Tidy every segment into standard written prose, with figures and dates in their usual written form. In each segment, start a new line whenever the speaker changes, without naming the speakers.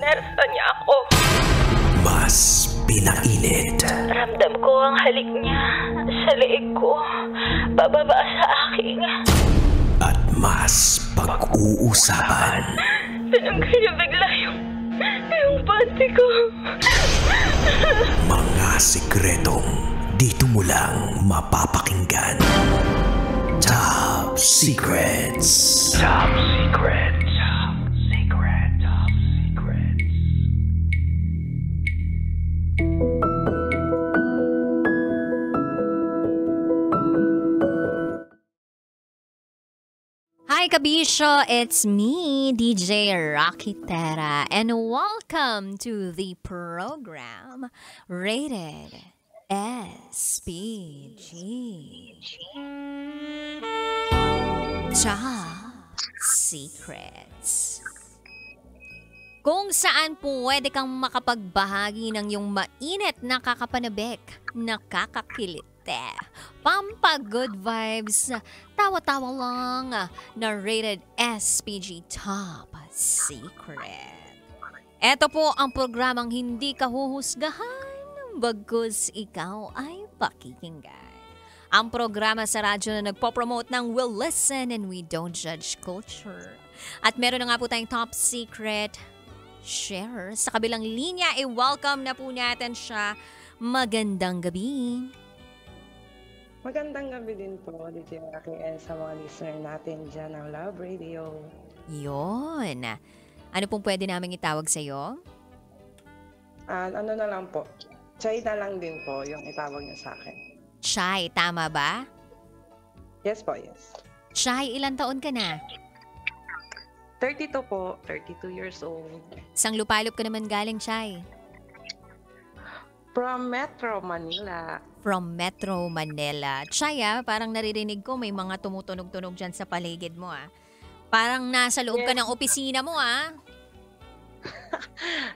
Pinersa niya ako.
Mas pinainit.
Ramdam ko ang halik niya sa leeg ko, bababa sa aking.
At mas pag-uusapan.
Tinanggal niya bigla yung panty ko.
Mga sikretong dito mo lang mapapakinggan. Top Secrets. Top Secrets. Top Secret. Top Secrets.
Hi Kabisyo, it's me, DJ Rocky Terra, and welcome to the program Rated SPG. Top Secrets. Kung saan pwede kang makapagbahagi ng iyong mainit na kakapanabik, nakakakilite, pampagood vibes, tawa-tawa lang na Rated SPG Top Secret. Ito po ang programang hindi ka huhusgahan, bagkus ikaw ay pakikinggan. Ang programa sa radyo na nagpo-promote ng we'll listen and we don't judge culture. At meron na nga po tayong Top Secret share. Sa kabilang linya, i-welcome na po natin siya. Magandang gabi.
Magandang gabi din po, DJ Rocky, and sa mga listener natin dyan ng Love Radio.
Yun. Ano pong pwede namin itawag sa'yo?
Ano na lang po, Chay na lang din po yung itawag niya sa akin.
Chay, tama ba?
Yes po, yes.
Chay, ilang taon ka na?
32 po, 32 years old.
Sang lupalop ka naman galing, Chay?
From Metro Manila.
From Metro Manila. Chay, parang naririnig ko may mga tumutunog-tunog dyan sa paligid mo, Parang nasa loob ka ng opisina mo,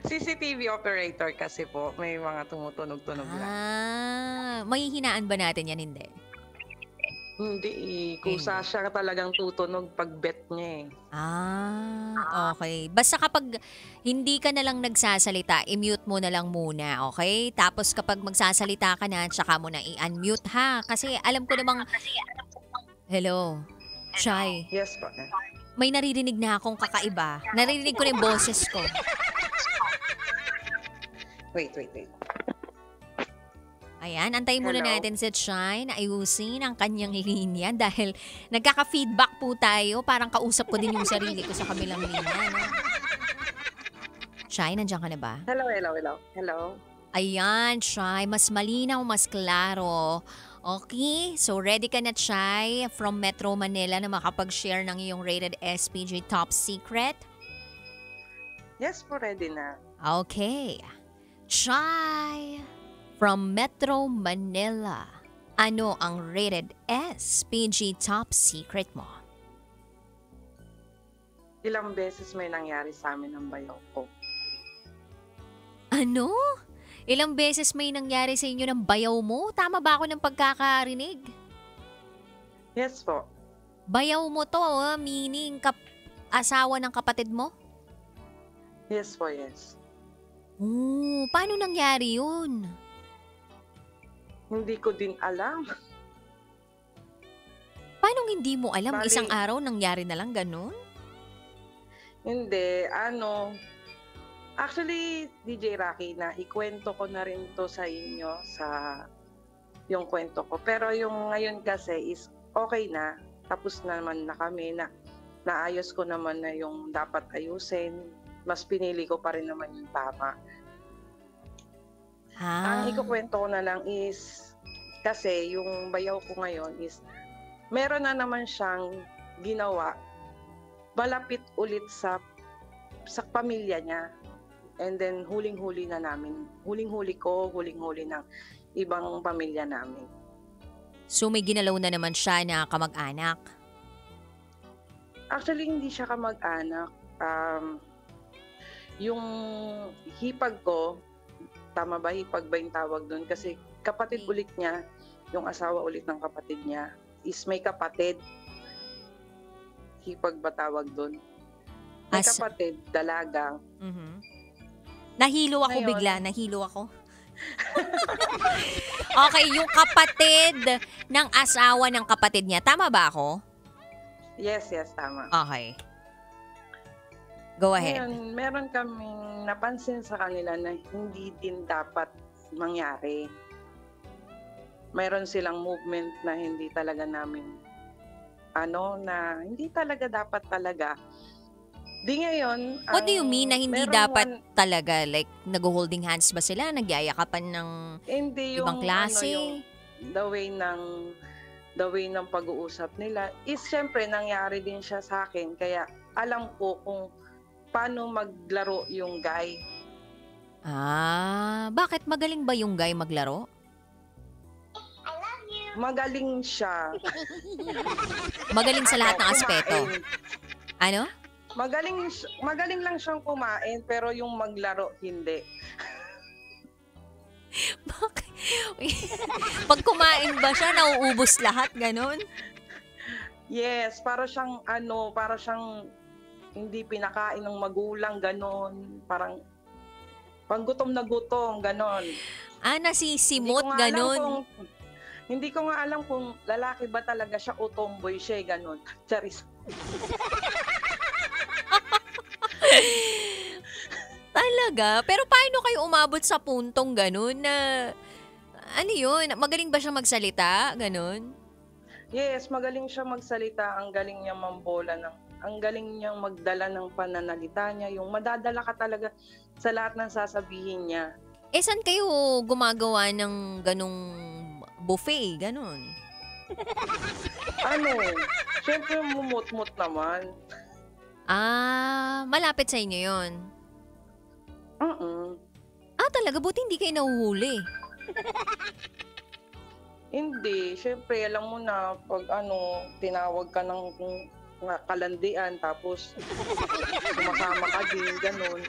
CCTV operator kasi po, may mga tumutunog-tunog lang.
May hinaan ba natin yan, hindi?
Hindi, kusa siya talagang tutunog pag bet niya
Okay. Basta kapag hindi ka na lang nagsasalita, i-mute mo na lang muna, okay? Tapos kapag magsasalita ka na, tsaka mo na i-unmute, ha? Kasi alam ko namang... Hello? Chay?
Yes po.
May naririnig na akong kakaiba. Naririnig ko na yung boses ko.
Wait.
Ayan, antayin muna
Hello?
natin si Chay na ayusin ang kanyang linya dahil nagkaka-feedback po tayo. Parang kausap ko din yung sarili ko sa kabilang linya. No? Chay, nandiyan ka na ba?
Hello.
Ayan, Chay, mas malinaw, mas klaro. Okay, so ready ka na, Chay, from Metro Manila na makapag-share ng iyong Rated SPG Top Secret?
Yes po, ready na.
Okay. Chay, from Metro Manila, ano ang Rated SPG Top Secret mo?
Ilang beses may nangyari sa amin ng bayaw ko.
Ano? Ilang beses may nangyari sa inyo ng bayaw mo? Tama ba ako ng pagkakarinig?
Yes po.
Bayaw mo to, meaning asawa ng kapatid mo?
Yes po, yes.
Paano nangyari yun?
Hindi ko din alam.
Paano hindi mo alam?
Bali,
Isang araw nangyari na lang ganun?
Hindi, actually, DJ Rocky, na ikwento ko na rin to sa inyo sa yung kwento ko. Pero yung ngayon kasi is okay na. Tapos naman na kami na naayos ko naman na yung dapat ayusin. Mas pinili ko pa rin naman yung tama. Ang ikukwento ko na lang is kasi yung bayaw ko ngayon is meron na naman siyang ginawa malapit ulit sa pamilya niya. And then huling-huli na namin. Huling-huli ko, huling-huli ng ibang pamilya namin.
So may ginalaw na naman siya na kamag-anak?
Actually, hindi siya kamag-anak. Yung hipag ko, tama ba? Hipag ba yung tawag doon? Kasi kapatid ulit niya, yung asawa ulit ng kapatid niya, is may kapatid. Hipag ba tawag doon? May kapatid, dalaga.
Nahilo ako
Ngayon.
bigla. Nahilo ako. Okay, yung kapatid ng asawa ng kapatid niya. Tama ba ako?
Yes, tama.
Okay. Go ahead.
Ngayon, meron kaming napansin sa kanila na hindi din dapat mangyari. Mayroon silang movement na hindi talaga namin, na hindi talaga dapat talaga. Di ngayon,
What do you mean na hindi
meron
dapat talaga? Like, nag-holding hands ba sila? Nagyayakapan ng
hindi yung,
ibang klase?
yung the way ng pag-uusap nila is syempre nangyari din siya sa akin. Kaya alam ko kung paano maglaro yung guy.
Bakit magaling ba yung guy maglaro?
Magaling siya.
Magaling sa lahat ng aspeto.
Kumain.
Ano?
Magaling lang siyang kumain pero yung maglaro hindi.
Bakit? Pag kumain ba siya, nauubos lahat, ganon?
Yes, para siyang hindi pinakain ng magulang, ganon. Parang pag gutom na gutom, ganon.
Nasisimot, ganon.
Hindi ko nga alam kung lalaki ba talaga siya o tomboy siya, ganon. Charis.
Talaga? Pero paano kayo umabot sa puntong ganon na, yun? Magaling ba siya magsalita? Ganon?
Yes, magaling siya magsalita, ang galing niya ang galing niyang magdala ng pananalita niya, yung madadala ka talaga sa lahat ng sasabihin niya.
Saan kayo gumagawa ng ganong buffet? Ganon?
Siyempre mumut-mut naman.
Malapit sa inyo yun? Talaga? Buti hindi kayo nahuhuli.
Hindi. Siyempre, alam mo na, pag tinawag ka ng kalandian, tapos sumasama ka din, ganun.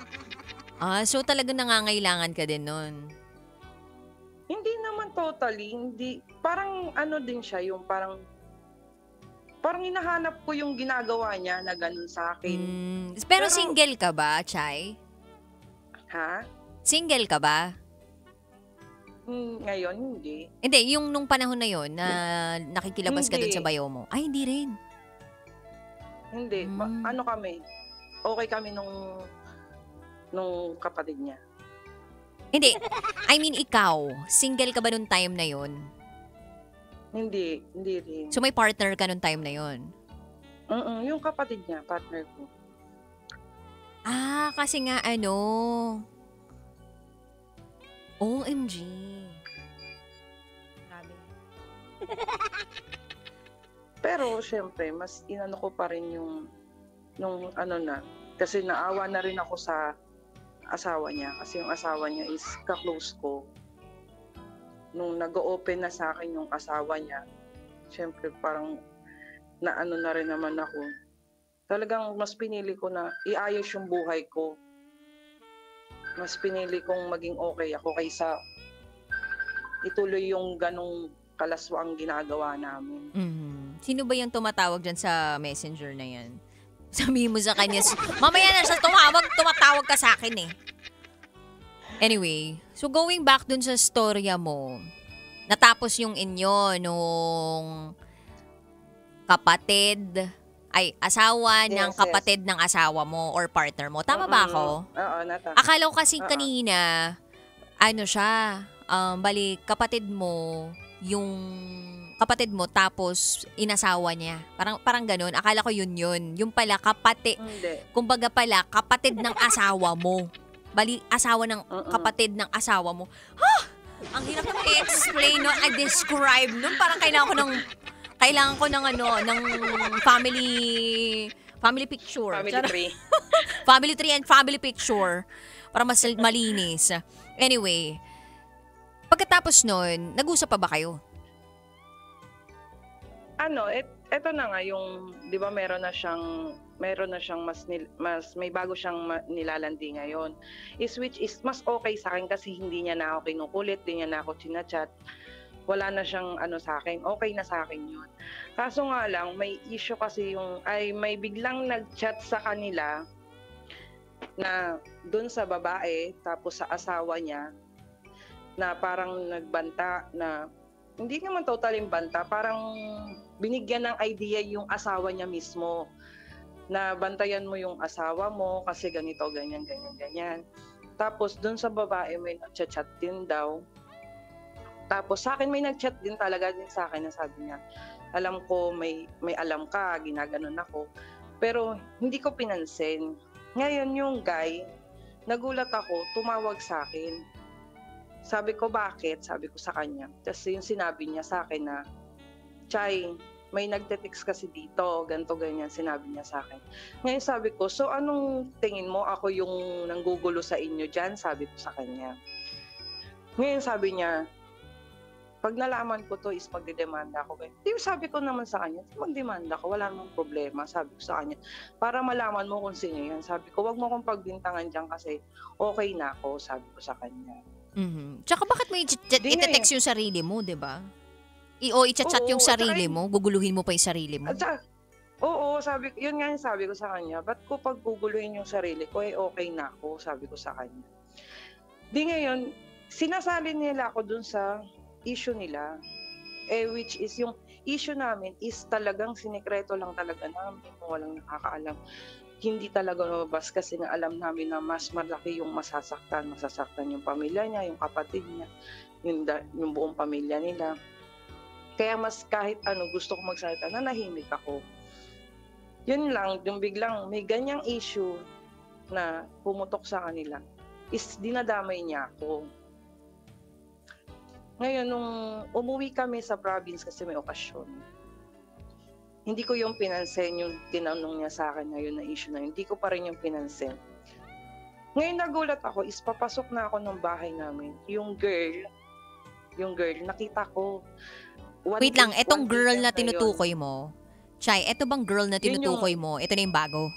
So talaga nangangailangan ka din nun?
Hindi naman totally. Hindi. Parang din siya, yung parang hinahanap ko yung ginagawa niya na ganun sa akin.
Pero single ka ba, Chay?
Ha?
Single ka ba?
Ngayon, hindi.
Hindi, yung nung panahon na yon na nakikilabas ka dun
Hindi.
sa bayaw mo. Ay, hindi rin.
Hindi. Kami. Okay kami nung kapatid niya.
Hindi. I mean, ikaw. Single ka ba nung time na yon?
Hindi rin.
So may partner ka nung time na yon?
Yung kapatid niya, partner ko.
Kasi nga OMG. Grabe.
Pero syempre, mas inano ko pa rin yung kasi naawa na rin ako sa asawa niya. Kasi yung asawa niya is ka-close ko. Nung nag-open na sa akin yung asawa niya, syempre parang naano na rin naman ako. Talagang mas pinili ko na iayos yung buhay ko. Mas pinili kong maging okay ako kaysa ituloy yung ganong kalaswang ginagawa namin.
Sino ba yung tumatawag dyan sa messenger na yan? Sabihin mo sa kanya, mamaya na siya tumatawag ka sa akin eh. Anyway, so going back dun sa storya mo, natapos yung inyo nung asawa ng
Yes,
kapatid ng asawa mo or partner mo. Tama ba ako?
Oo, nata.
Akala ko kasi
Oo.
kanina, bali kapatid mo, yung kapatid mo tapos inasawa niya. Parang ganun. Akala ko yun. Yung pala
Hindi.
kumbaga pala kapatid ng asawa mo. Bali asawa ng kapatid ng asawa mo. Ang hirap naman i-explain no, i-describe nun. Parang kailangan ko ng family picture.
Family tree.
Family tree and family picture para mas malinis. Anyway, pagkatapos nun, nag-usap pa ba kayo?
Eto na nga yung, 'di ba meron na siyang mas may bago siyang nilalandi ngayon. Which is mas okay sa akin kasi hindi niya na ako kinukulit, hindi niya na ako chinachat. Wala na siyang sa akin. Okay na sa akin 'yun. Kaso nga lang may issue kasi may biglang nag-chat sa kanila. na doon sa babae, tapos sa asawa niya, na parang nagbanta na, hindi naman totaling banta, parang binigyan ng idea yung asawa niya mismo na bantayan mo yung asawa mo kasi ganito, ganyan, ganyan, ganyan. Tapos doon sa babae may nag-chat din daw. Tapos sa akin may nag-chat din talaga din sa akin na sabi niya, alam ko may alam ka, ginaganon ako. Pero hindi ko pinansin. Ngayon yung guy, nagulat ako, tumawag sa akin. Sabi ko, bakit? Sabi ko sa kanya. Kasi yung sinabi niya sa akin na, Chay, may nagte-text kasi dito, ganto ganyan, sinabi niya sa akin. Ngayon sabi ko, so anong tingin mo? Ako yung nanggugulo sa inyo dyan? Sabi ko sa kanya. Ngayon sabi niya, pag nalaman ko to is magdedemanda ako. Di sabi ko naman sa kanya, magdemanda ko, wala namang problema. Sabi ko sa kanya, para malaman mo kung sino yan. Sabi ko, wag mo akong pagbintangan dyan kasi okay na ako, sabi ko sa kanya.
Tsaka bakit mo ite-text yung sarili mo, di ba? O i-chat yung sarili mo, guguluhin mo pa yung sarili mo.
Oo, yun nga yung sabi ko sa kanya, ba't ko pagguguluhin yung sarili ko, okay na ako, sabi ko sa kanya. Di ngayon, sinasalin nila ako dun sa issue nila, which is yung issue namin is talagang sinikreto lang talaga namin, walang nakakaalam. Hindi talaga lumabas kasi na alam namin na mas malaki yung masasaktan yung pamilya niya, yung kapatid niya, yung buong pamilya nila. Kaya mas kahit ano gusto ko magsalita, nanahimik ako. Yun lang, yung biglang may ganyang issue na pumutok sa kanila, is dinadamay niya ako. Ngayon, nung umuwi kami sa province kasi may okasyon, hindi ko yung pinansin yung tinanong niya sa akin ngayon na issue na yun. Hindi ko pa rin yung pinansin. Ngayon nagulat ako, is papasok na ako ng bahay namin. Yung girl, nakita ko.
Wait lang, etong girl na tinutukoy mo, Chay, eto bang girl na tinutukoy mo, ito na yung bago?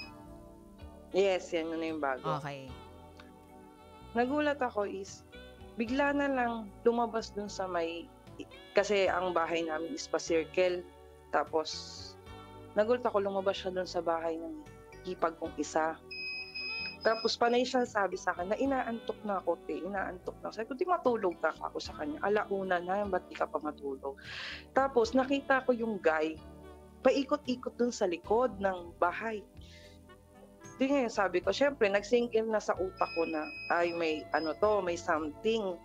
Yes, yan na yung bago.
Okay.
Nagulat ako is, bigla na lang lumabas dun sa kasi ang bahay namin is pa-circle. Tapos, nagulat ako, lumabas siya dun sa bahay ng hipag kong isa. Tapos, panay siya sabi sa akin na inaantok na ako, inaantok na. Sabi ko, di matulog ka ako sa kanya. Alauna na, ba't di ka pa matulog? Tapos, nakita ko yung guy, paikot-ikot dun sa likod ng bahay. Di ngayon sabi ko, syempre, nag-sink in na sa utak ko na, ay, may may something.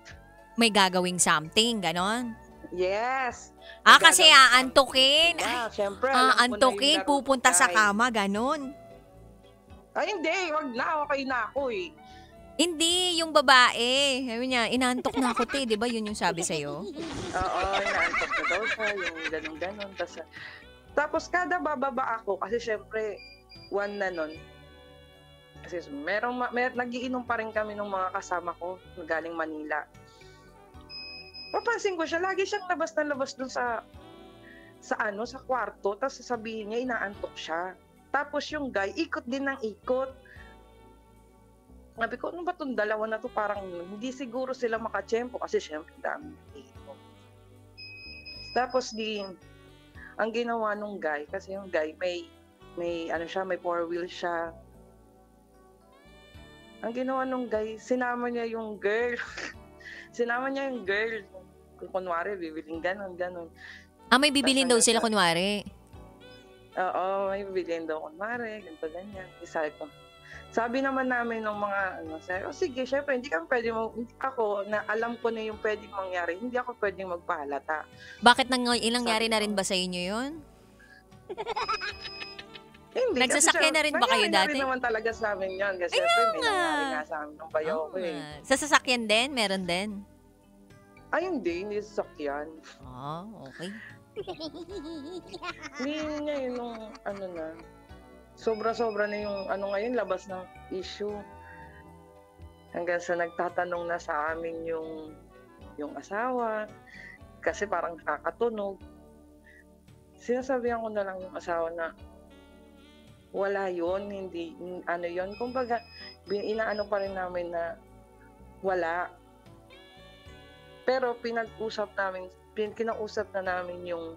May gagawing something, ganon?
Yes.
Kasi aantukin.
Syempre.
Aantukin, pupunta sa kama, ganon.
Ay, hindi. Wag na. Okay na ako eh.
Hindi, yung babae. Sabi niya, inaantok na ako, di ba? Yun yung sabi sa'yo?
Oo, inaantok na daw siya. Yung ganon-ganon. Tapos kada bababa ako, kasi syempre, one na nun. Kasi nagiinom pa rin kami ng mga kasama ko galing Manila. Papansin ko siya, lagi siyang labas na labas dun sa kwarto, tapos sasabihin niya, inaantok siya. Tapos yung guy, ikot din ng ikot. Sabi ko, ano ba itong dalawa na to? Parang hindi siguro sila makatsyempo kasi syempre dami ikot. Tapos ang ginawa nung guy, kasi yung guy may may 4 wheels siya. Ang ginawa nung guy, sinama niya yung girl. Kung kunwari, bibiling ganon.
May bibilin daw sila kunwari.
Oo, may bibilin daw kunwari, ganito ganyan. Sabi naman namin ng mga sige, syempre, hindi ako na alam ko na yung pwedeng mangyari, hindi ako pwedeng magpahalata.
Bakit nangyari na rin ba sa inyo yun?
Hindi.
Nagsasakyan na rin ba kayo dati?
Nangyari naman talaga sa amin yun. Kasi syempre, may nangyari nga sa amin ng bayaw ko eh.
Sa sasakyan din? Meron din?
Ay, hindi sasakyan.
Okay.
Hindi niya yun nung sobra-sobra na yung ngayon, labas ng issue. Hanggang sa nagtatanong na sa amin yung asawa. Kasi parang nakakatunog. Sinasabihan ko na lang yung asawa na wala yun, hindi, yun. Kumbaga, inaano pa rin namin na wala. Pero kinausap na namin yung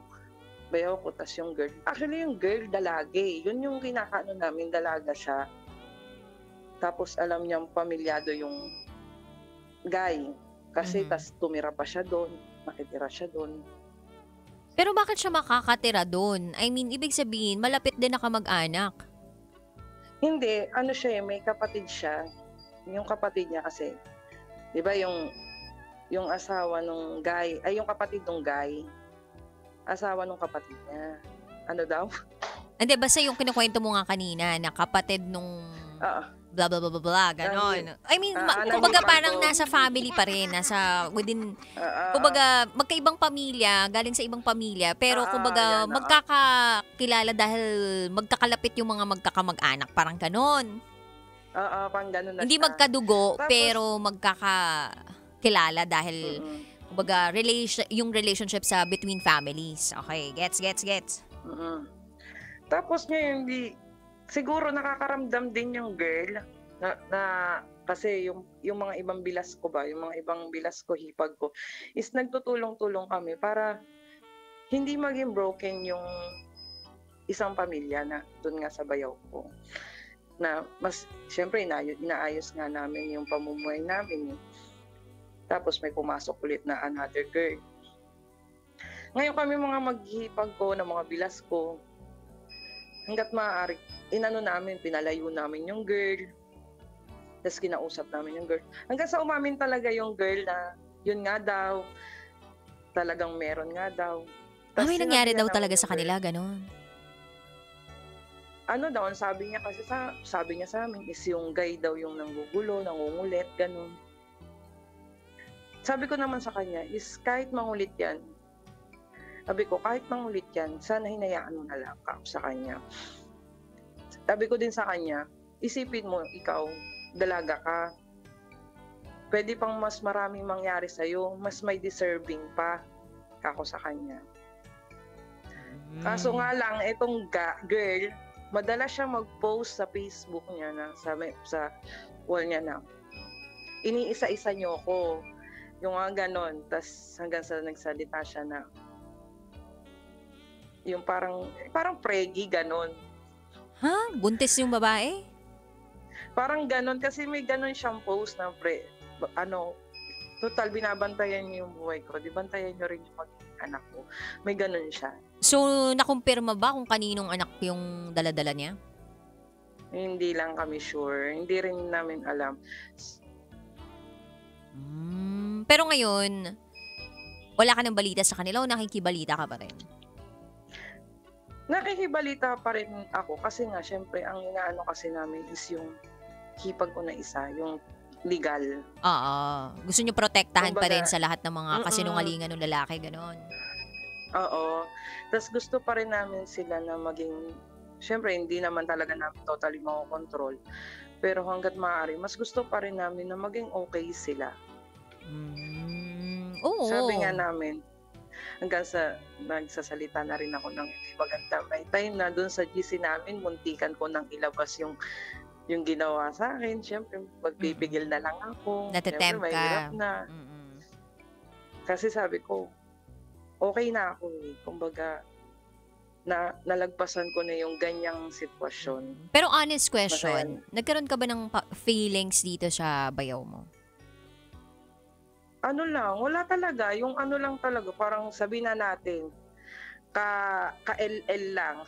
bayaw ko, tas yung girl. Actually, yung girl, dalage. Yun yung kinakaano namin, dalaga siya. Tapos alam niyang pamilyado yung guy. Kasi tas tumira pa siya doon, nakitira siya doon.
Pero bakit siya makakatira doon? I mean, ibig sabihin, malapit din na kamag-anak.
Hindi, ano siya may kapatid siya. Yung kapatid niya kasi, di ba yung asawa nung guy, ay yung kapatid nung guy, asawa nung kapatid niya. Ano daw?
Hindi, basta yung kinukwento mo nga kanina na kapatid nung blah, blah, blah, blah, blah, ganon. I mean, kumbaga parang nasa family pa rin, nasa within, kumbaga magkaibang pamilya, galing sa ibang pamilya, pero kumbaga magkakakilala dahil magkakalapit yung mga magkakamag-anak, parang ganon.
Pang ganon na
Hindi
siya.
magkadugo,
Tapos,
pero magkakakilala dahil kumbaga yung relationship sa between families. Okay, gets.
Tapos ngayon, siguro nakakaramdam din yung girl na kasi yung mga ibang bilas ko yung mga ibang bilas ko, hipag ko, is nagtutulong-tulong kami para hindi maging broken yung isang pamilya na doon nga sa bayaw ko. Na mas, syempre, inaayos nga namin yung pamumuhay namin. Tapos may pumasok ulit na another girl. Ngayon kami mga maghihipag ko, na mga bilas ko, hanggat maaari, pinalayo namin yung girl. Tapos kinausap namin yung girl. Hanggang sa umamin talaga yung girl na yun nga daw, talagang meron nga daw.
May nangyari daw talaga sa kanila, ganon.
Ano daw, sabi niya sa amin is yung guy daw yung nanggugulo, nangungulit, ganon. Sabi ko naman sa kanya is kahit mangulit yan, sana hinayaan mo na lang ako sa kanya. Sabi ko din sa kanya, isipin mo, ikaw, dalaga ka. Pwede pang mas maraming mangyari sa'yo, mas may deserving pa ako sa kanya. Kaso nga lang, itong girl, madalas siya mag-post sa Facebook niya na sa wall niya na, iniisa-isa niyo ko. Yung nga ganon, tas hanggang sa nagsalita siya na, yung parang pregi, ganon.
Ha? Buntis yung babae?
Parang ganon, kasi may ganon siyang post na total binabantayan niyo yung buhay ko, di bantayan niyo rin yung anak ko. May ganon siya.
So, nakumpirma ba kung kaninong anak yung dala-dala niya?
Hindi lang kami sure. Hindi rin namin alam.
Pero ngayon, wala ka ng balita sa kanila o nakikibalita ka pa rin?
Nakikibalita pa rin ako kasi nga, syempre, ang inaano kasi namin is yung hipag ko na isa, yung legal.
Oo. Gusto nyo protektahan pa rin sa lahat ng mga kasinungalingan ng lalaki, ganon.
Oo. Tapos gusto pa rin namin sila na maging, syempre, hindi naman talaga namin totally makokontrol. Pero hanggat maaari, mas gusto pa rin namin na maging okay sila.
Oo.
Sabi nga namin, hanggang sa nagsasalita na rin ako ng maganda. May time na doon sa GC namin, muntikan ko nang ilabas yung ginawa sa akin. Siyempre, magpipigil na lang ako.
Natatempt ka.
Mahirap na. Kasi sabi ko, okay na ako. Kumbaga, nalagpasan ko na yung ganyang sitwasyon.
Pero honest question, nagkaroon ka ba ng feelings dito sa bayaw mo?
Ano lang, wala talaga. Yung ano lang talaga, parang sabihin na natin, ka-LL lang.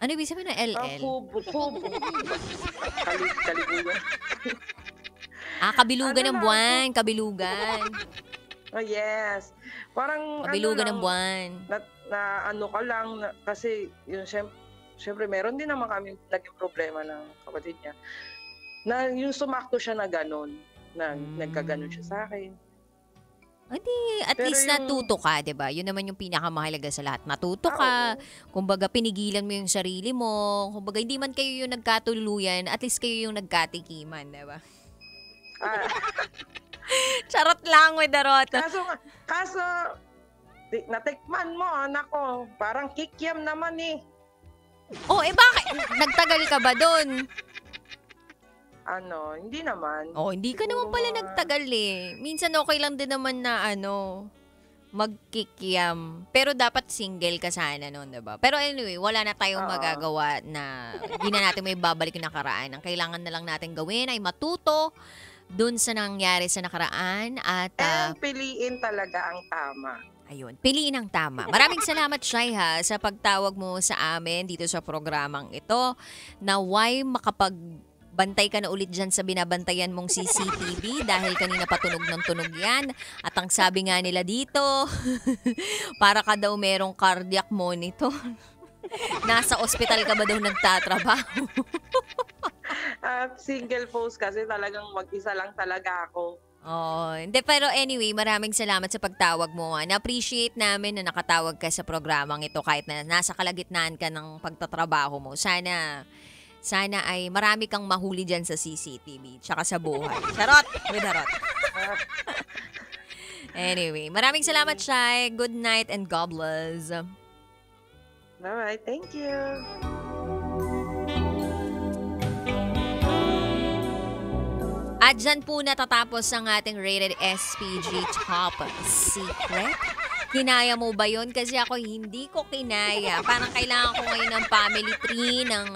Ano ibig sabihin na LL?
Kubo. Kalibugan.
Kabilugan ng buwan. Kabilugan.
Oh, yes. Parang
kabilugan ng buwan.
Na ano ka lang, kasi yun, syempre meron din naman kami naging problema ng kapatid niya. Na yung sumakto siya na gano'n. Na nagkaganon siya sa akin.
Hindi, at least natuto ka, 'di ba? Yun naman yung pinakamahalaga sa lahat. Natuto ka. Kumbaga pinigilan mo yung sarili mo. Kumbaga hindi man kayo yung nagkatuluyan, at least kayo yung nagkatikiman, 'di ba? Charot lang, with Darot.
Kaso natikman mo, anak ko. Parang kikiam naman eh.
Bakit? Nagtagal ka ba doon?
Hindi naman.
Hindi ka naman pala nagtagal eh. Minsan okay lang din naman na magkikiam. Pero dapat single ka sana noon, diba? Pero anyway, wala na tayong
Oo.
magagawa na hindi na natin may babalik yung nakaraan. Ang kailangan na lang natin gawin ay matuto dun sa nangyari sa nakaraan at
And piliin talaga ang tama.
ayun, piliin ang tama. Maraming salamat, Shai, ha, sa pagtawag mo sa amin dito sa programang ito. Naway makapagbantay ka na ulit dyan sa binabantayan mong CCTV dahil kanina patunog ng tunog yan. At ang sabi nga nila dito, para ka daw merong cardiac monitor. Nasa ospital ka ba daw nagtatrabaho?
At single post kasi talagang mag-isa lang talaga ako.
Oh, hindi, pero anyway, maraming salamat sa pagtawag mo. Na-appreciate namin na nakatawag ka sa programang ito kahit na nasa kalagitnaan ka ng pagtatrabaho mo. Sana ay marami kang mahuli dyan sa CCTV tsaka sa buhay. Charot! With harot. Anyway, maraming salamat, Shai. Good night and God bless.
Alright, thank you.
At dyan po natatapos ang ating Rated SPG Top Secret. Kinaya mo ba yun? Kasi ako hindi ko kinaya. Parang kailangan ko ngayon ng family tree, ng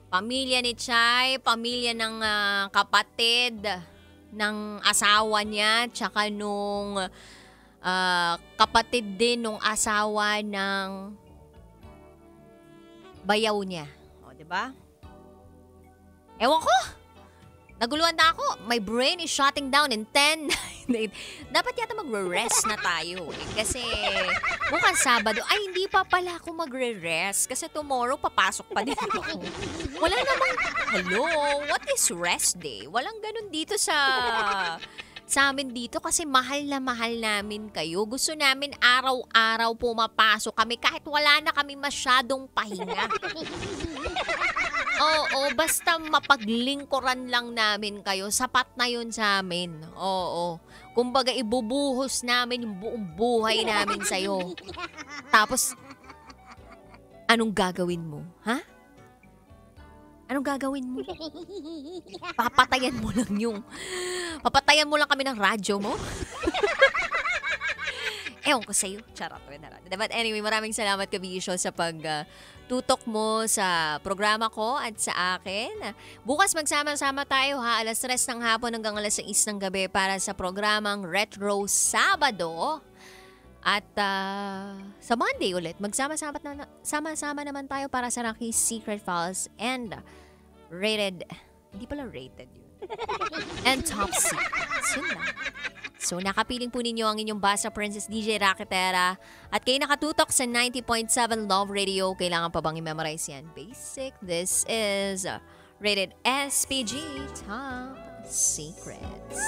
pamilya ni Chay, pamilya ng kapatid, ng asawa niya, tsaka nung kapatid din nung asawa ng bayaw niya. O, diba? Ewan ko! Naguluhan na ako. My brain is shutting down in 10. Dapat yata magre-rest na tayo. Kasi bukas Sabado, ay hindi pa pala ako magre-rest. Kasi tomorrow papasok pa din ako. Wala namang, hello, what is rest day? Walang ganun dito sa amin dito kasi mahal na mahal namin kayo. Gusto namin araw-araw pumapasok kami kahit wala na kami masyadong pahinga. Oo, basta mapaglingkuran lang namin kayo. Sapat na yun sa amin. Oo. Kumbaga, ibubuhos namin yung buong buhay namin sa'yo. Tapos, anong gagawin mo? Ha? Anong gagawin mo? Papatayan mo lang kami ng radyo mo? Ewan ko sa'yo. Charot. But anyway, maraming salamat, Kabisyo, sa pagtutok mo sa programa ko at sa akin. Bukas magsama-sama tayo, ha? Alas 3 ng hapon hanggang alas 6 ng gabi para sa programang Retro Sabado. At sa Monday ulit, sama-sama naman tayo para sa Rocky's Secret Files and Rated, hindi pala rated yun. And Top Secrets. Yun lang. So, nakapiling po ninyo ang inyong Basa Princess DJ Raketera. At kayo nakatutok sa 90.7 Love Radio. Kailangan pa bang i-memorize yan? Basic. This is Rated SPG Top Secrets.